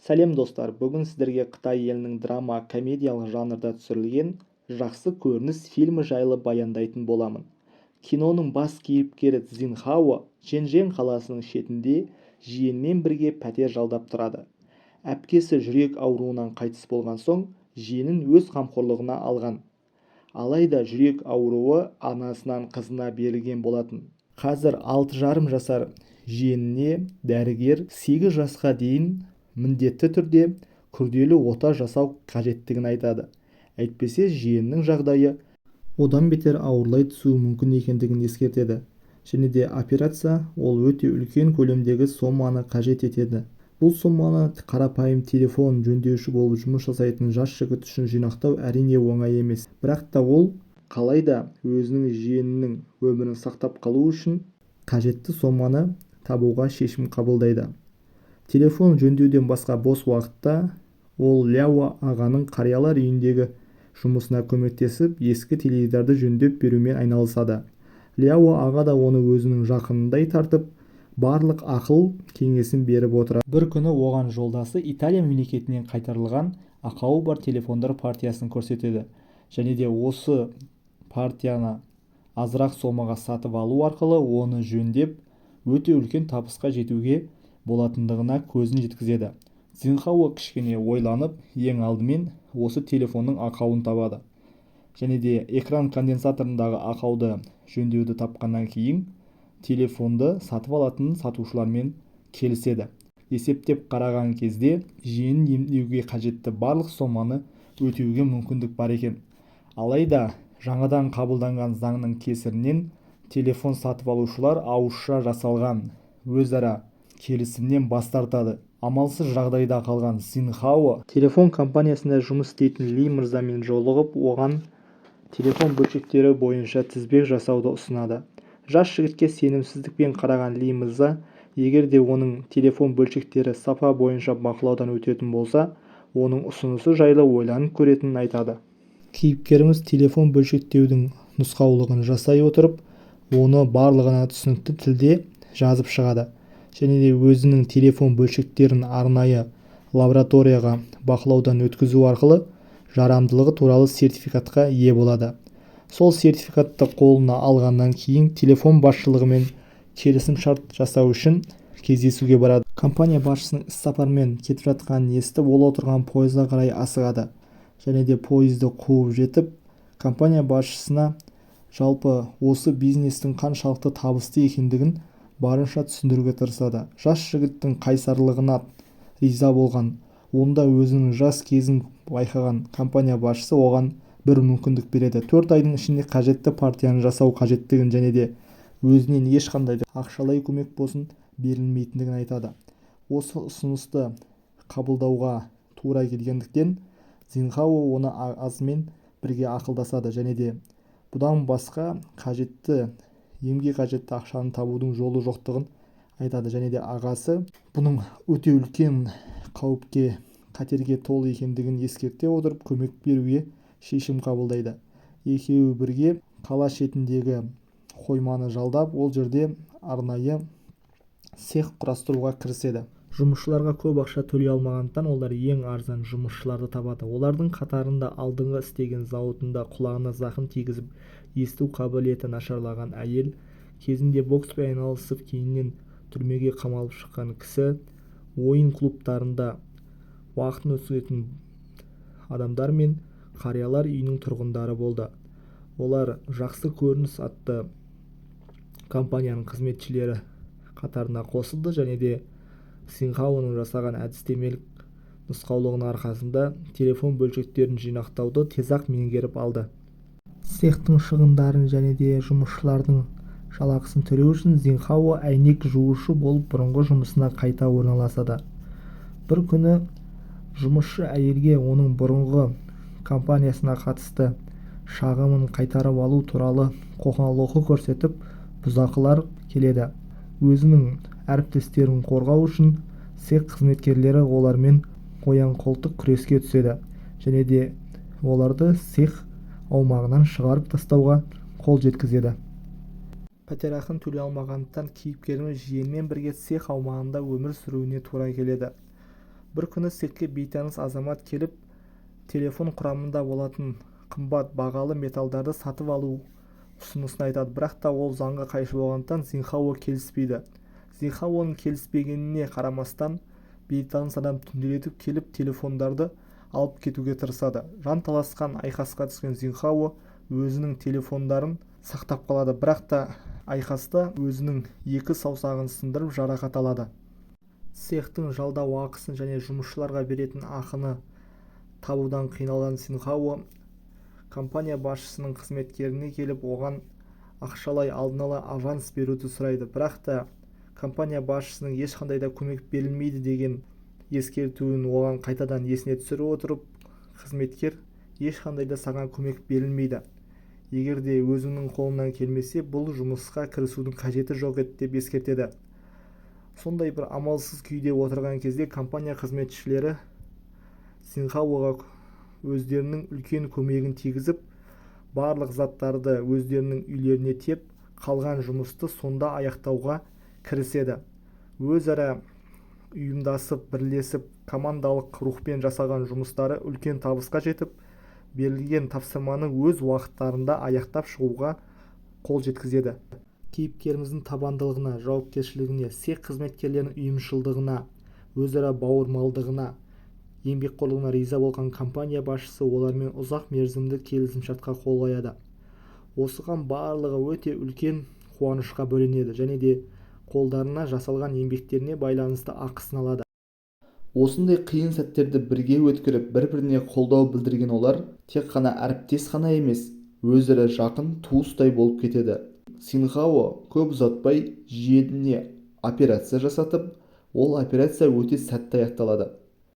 Сәлем достар, бүгін сіздерге Қытай елінің драма комедиялық жанрда түсірілген жақсы көрініс фильмі жайлы баяндайтын боламын. Киноның бас кейіпкері Цзинхао Чжэньчжэнь қаласының шетінде жиенмен бірге пәтер жалдап тұрады. Әпкесі жүрек ауруынан қайтыс болған соң, жиенін өз қамқорлығына алған. Алайда жүрек ауруы анасынан қызына берілген болатын. Қазір 6,5 жасар жиеніне дәрігер 8 жасқа дейін міндетті түрде күрделі ота жасау қажеттігін айтады. Әйтпесе жиеннің жағдайы одан бетер ауырлай түсуі мүмкін екендігін ескертеді. Және де операция ол өте үлкен көлемдегі соманы қажет етеді. Бұл соманы қарапайым телефон жөндеуші болып жұмыс жасайтын жас жігіт үшін жинақтау әрине оңай емес. Бірақ та ол қалайда өзінің жиенінің өмірін сақтап қалу үшін қажетті соманы табуға шешім қабылдайды. Телефон жөндеуден басқа бос уақытта ол Ляо ағаның қариялар үйіндегі жұмысына көмектесіп, ескі теледидарды жөндеп берумен айналысады. Ляо аға да оны өзінің жақынындай тартып, барлық ақыл кеңесін беріп отырады. Бір күні оған жолдасы Италия мемлекетінен қайтарылған ақауы бар телефондар партиясын көрсетеді. Және де осы партияны азырақ сомаға сатып алу арқылы оны жөндеп, өте үлкен табысқа жетуге болатындығына көзін жеткізеді. Цзинхао кішкене ойланып, ең алдымен осы телефонның ақауын табады. Және де экран конденсаторындағы ақауды жөндеуді тапқаннан кейін телефонды сатып алатын сатушылармен келіседі. Есептеп қараған кезде жиенін емдеуге қажетті барлық соманы өтеуге мүмкіндік бар екен. Алайда жаңадан қабылданған заңның кесірінен телефон сатып алушылар ауызша жасалған өзара келісімнен бас тартады. Амалсыз жағдайда қалған Цзинхао телефон компаниясында жұмыс істейтін Ли мырзамен жолығып, оған телефон бөлшектері бойынша тізбек жасауды ұсынады. Жас жігітке сенімсіздікпен қараған Ли мырза, егер де оның телефон бөлшектері сапа бойынша бақылаудан өтетін болса, оның ұсынысы жайлы ойланып көретінін айтады. Кейіпкеріміз телефон бөлшектеудің нұсқаулығын жасай отырып, оны барлығына түсінікті тілде жазып шығады. Және де өзінің телефон бөлшектерін арнайы лабораторияға бақылаудан өткізу арқылы жарамдылығы туралы сертификатқа ие болады. Сол сертификатты қолына алғаннан кейін телефон басшылығымен келісім шарт жасау үшін кездесуге барады. Компания басшысының іссапармен кетіп жатқанын естіп, ол отырған пойызға қарай асығады. Және де пойызды қуып жетіп, компания басшысына жалпы осы бизнестің қаншалықты табысты екендігін барынша түсіндіруге тырысады. Жас жігіттің қайсарлығына риза болған, онда өзінің жас кезін байқаған компания басшысы оған бір мүмкіндік береді. 4 айдың ішінде қажетті партияны жасау қажеттігін және де өзінен ешқандай ақшалай көмек болсын берілмейтіндігін айтады. Осы ұсынысты қабылдауға тура келгендіктен Цзинхао оны ағасымен бірге ақылдасады және де бұдан басқа емге қажетті ақшаны табудың жолы жоқтығын айтады. Және де ағасы бұның өте үлкен қауіпке, қатерге толы екендігін ескерте отырып, көмек беруге шешім қабылдайды. Екеуі бірге қала шетіндегі қойманы жалдап, ол жерде арнайы цех құрастыруға кіріседі. Жұмысшыларға көп ақша төлей алмағандықтан олар ең арзан жұмысшыларды табады. Олардың қатарында алдыңғы істеген зауытында құлағына зақым тигізіп, есту қабілеті нашарлаған әйел, кезінде бокспен айналысып, кейіннен түрмеге қамалып шыққан кісі, ойын клубтарында уақытын өткізетін адамдар мен қариялар үйінің тұрғындары болды. Олар жақсы көрініс атты компанияның қызметшілері қатарына қосылды және де Цзинхаоның жасаған әдістемелік нұсқаулығының арқасында телефон бөлшектерін жинақтауды тез-ақ меңгеріп алды. Цехтың шығындарын және де жұмысшылардың жалақысын төлеу үшін Цзинхао әйнек жуушы болып бұрынғы жұмысына қайта орналасады. Бір күні жұмысшы әйелге оның бұрынғы компаниясына қатысты шағымын қайтарып алу туралы қоңыраулық көрсетіп, бұзақылар келеді. Өзінің әріптестерін қорғау үшін цех қызметкерлері олармен қоян-қолтық күреске түседі және де оларды цех аумағынан шығарып тастауға қол жеткізеді. Пәтерақын төлей алмағандықтан кейіпкеріміз жиенмен бірге цех аумағында өмір сүруіне тура келеді. бір күні цехке бейтаныс азамат келіп телефон құрамында болатын қымбат бағалы металдарды сатып алу ұсынысын айтады, бірақ та ол заңға қайшы болғандықтан Цзиньхао келіспейді. Цзиньхаоның келіспегеніне қарамастан бейтаныс адам түнделетіп келіп телефондарды алып кетуге тырысады. Жанталасқан айқасқа түскен Цзиньхао өзінің телефондарын сақтап қалады, бірақ та айқаста өзінің екі саусағын сындырып жарақат алады. Цехтың жалдау ақысын және жұмысшыларға беретін ақыны табудан қиналған Цзиньхао компания басшысының қызметкеріне келіп оған ақшалай алдын ала аванс беруді сұрайды, бірақ та компания басшысының ешқандай да көмек берілмейді деген ескертуін оған қайтадан есіне түсіре отырып, қызметкер ешқандай да саған көмек берілмейді, егер де өзіңнің қолыңнан келмесе бұл жұмысқа кірісудің қажеті жоқ еді деп ескертеді. Сондай бір амалсыз күйде отырған кезде компания қызметшілері Цзиньхаоға өздерінің үлкен көмегін тигізіп, барлық заттарды өздерінің үйлеріне теп, қалған жұмысты сонда аяқтауға кіріседі. Өзара ұйымдасып, бірлесіп, командалық рухпен жасаған жұмыстары үлкен табысқа жетіп, берілген тапсырманы өз уақыттарында аяқтап шығуға қол жеткізеді. Кейіпкеріміздің табандылығына, жауапкершілігіне, цех қызметкерлерінің ұйымшылдығына, өзара бауырмалдығына, еңбекқорлығына риза болған компания басшысы олармен ұзақ мерзімді келісімшартқа қол қояды. Осыған барлығы өте үлкен қуанышқа бөленеді және де қолдарына жасалған еңбектеріне байланысты ақысын алады. Осындай қиын сәттерді бірге өткеріп, бір-біріне қолдау білдірген олар тек қана әріптес қана емес, өзара жақын туыстай болып кетеді. Цзиньхао көп ұзатпай жиеніне операция жасатып, ол операция өте сәтті аяқталады.